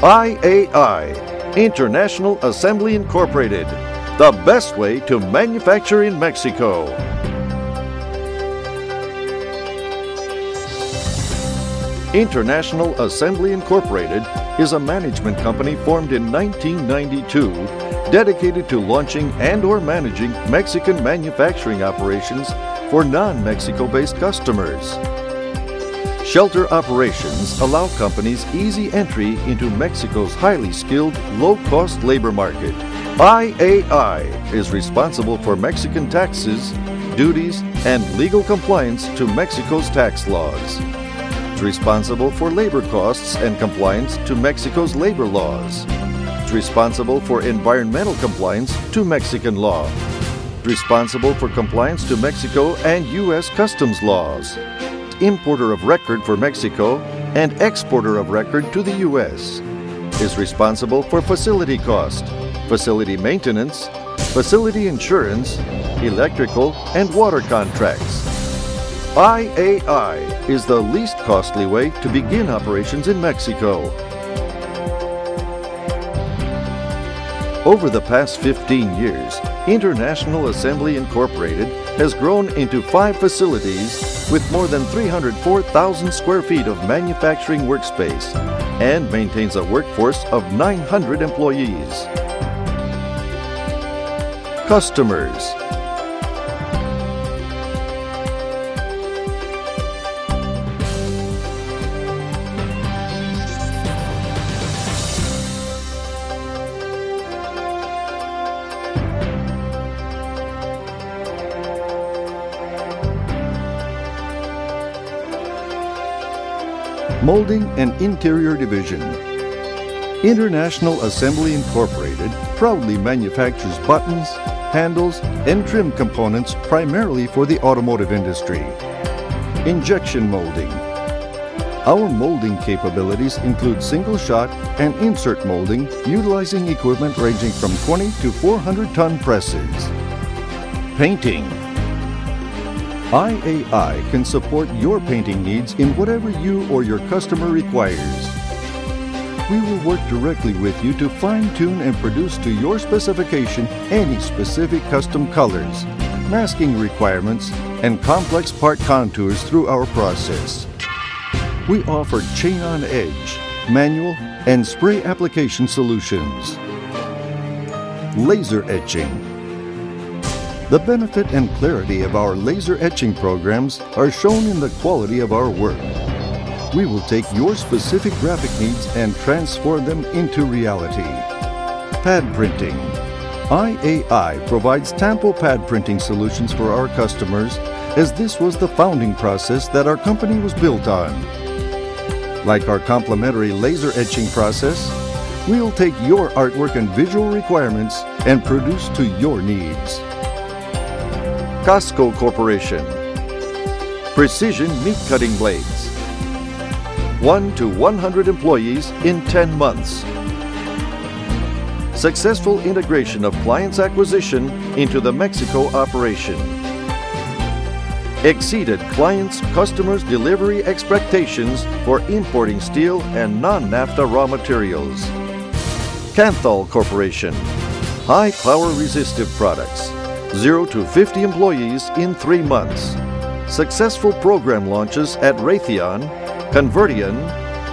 IAI, International Assembly Incorporated, the best way to manufacture in Mexico. International Assembly Incorporated is a management company formed in 1992, dedicated to launching and/or managing Mexican manufacturing operations for non-Mexico-based customers. Shelter operations allow companies easy entry into Mexico's highly skilled, low-cost labor market. IAI is responsible for Mexican taxes, duties, and legal compliance to Mexico's tax laws. It's responsible for labor costs and compliance to Mexico's labor laws. It's responsible for environmental compliance to Mexican law. It's responsible for compliance to Mexico and U.S. customs laws. Importer of record for Mexico and exporter of record to the U.S. is responsible for facility cost, facility maintenance, facility insurance, electrical and water contracts. IAI is the least costly way to begin operations in Mexico. Over the past 15 years, International Assembly Incorporated has grown into 5 facilities with more than 304,000 square feet of manufacturing workspace and maintains a workforce of 900 employees. Customers. Molding and Interior Division. International Assembly Incorporated proudly manufactures buttons, handles, and trim components primarily for the automotive industry. Injection molding. Our molding capabilities include single-shot and insert molding utilizing equipment ranging from 20 to 400-ton presses. Painting. IAI can support your painting needs in whatever you or your customer requires. We will work directly with you to fine-tune and produce to your specification any specific custom colors, masking requirements, and complex part contours through our process. We offer chain-on-edge, manual, and spray application solutions. Laser etching. The benefit and clarity of our laser etching programs are shown in the quality of our work. We will take your specific graphic needs and transform them into reality. Pad printing. IAI provides Tampo pad printing solutions for our customers, as this was the founding process that our company was built on. Like our complementary laser etching process, we'll take your artwork and visual requirements and produce to your needs. Casco Corporation. Precision meat cutting blades. 1 to 100 employees in 10 months. Successful integration of clients' acquisition into the Mexico operation. Exceeded clients' customers' delivery expectations for importing steel and non-NAFTA raw materials. Canthal Corporation. High power resistive products. 0 to 50 employees in 3 months. Successful program launches at Raytheon, Convertian,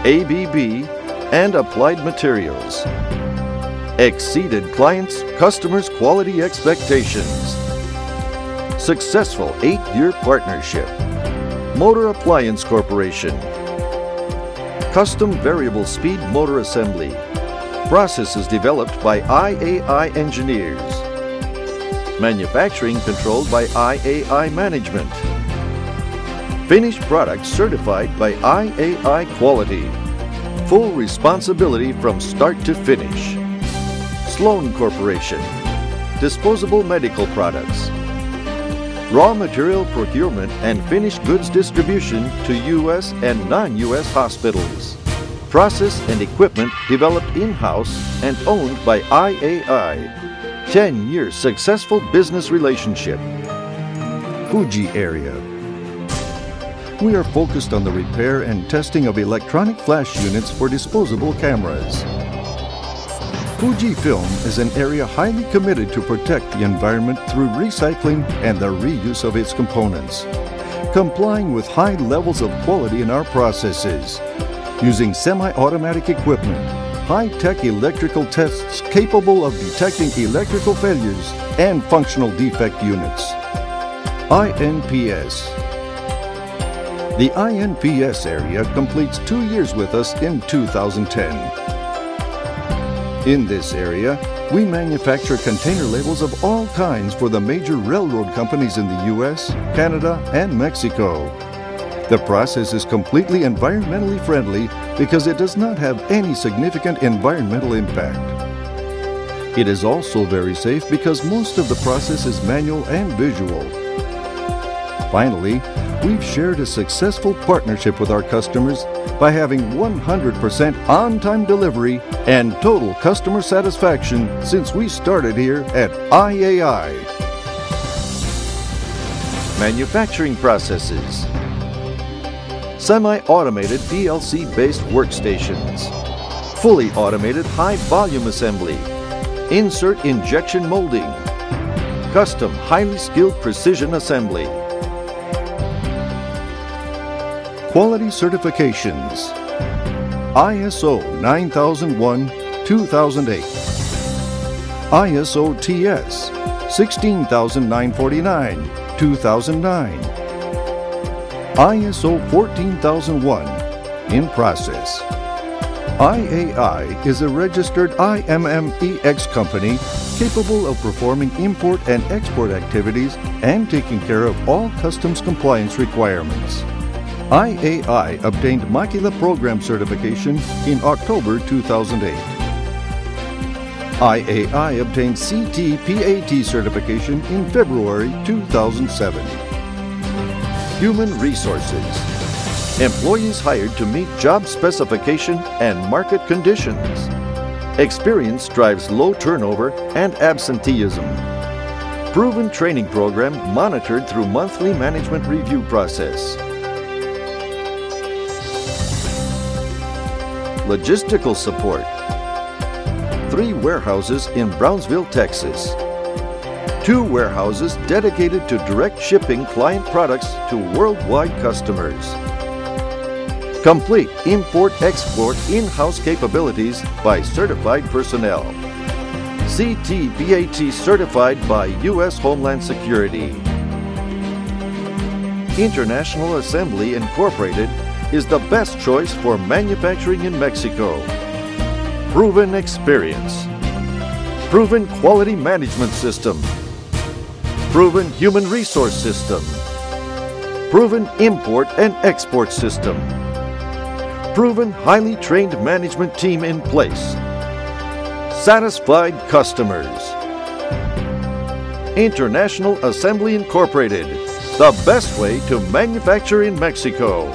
ABB, and Applied Materials. Exceeded clients' customers' quality expectations. Successful 8-year partnership. Motor Appliance Corporation. Custom variable speed motor assembly. Processes developed by IAI engineers. Manufacturing controlled by IAI management. Finished products certified by IAI quality. Full responsibility from start to finish. Sloan Corporation. Disposable medical products. Raw material procurement and finished goods distribution to U.S. and non-U.S. hospitals. Process and equipment developed in-house and owned by IAI. 10-year successful business relationship. Fuji area. We are focused on the repair and testing of electronic flash units for disposable cameras. Fujifilm is an area highly committed to protect the environment through recycling and the reuse of its components, complying with high levels of quality in our processes, using semi-automatic equipment, high-tech electrical tests capable of detecting electrical failures and functional defect units. INPS. The INPS area completes 2 years with us in 2010. In this area, we manufacture container labels of all kinds for the major railroad companies in the U.S., Canada, and Mexico. The process is completely environmentally friendly because it does not have any significant environmental impact. It is also very safe because most of the process is manual and visual. Finally, we've shared a successful partnership with our customers by having 100% on-time delivery and total customer satisfaction since we started here at IAI. Manufacturing processes. Semi-automated PLC-based workstations. Fully automated high-volume assembly. Insert injection molding. Custom highly skilled precision assembly. Quality certifications. ISO 9001-2008. ISO TS 16949-2009. ISO 14001 in process. IAI is a registered IMMEX company capable of performing import and export activities and taking care of all customs compliance requirements. IAI obtained Makila Program certification in October 2008. IAI obtained CT-PAT certification in February 2007. Human resources. Employees hired to meet job specification and market conditions. Experience drives low turnover and absenteeism. Proven training program monitored through monthly management review process. Logistical support. 3 warehouses in Brownsville, Texas. 2 warehouses dedicated to direct shipping client products to worldwide customers. Complete import-export in-house capabilities by certified personnel. CT-PAT certified by U.S. Homeland Security. International Assembly Incorporated is the best choice for manufacturing in Mexico. Proven experience. Proven quality management system. Proven human resource system. Proven import and export system. Proven highly trained management team in place. Satisfied customers. International Assembly Incorporated, the best way to manufacture in Mexico.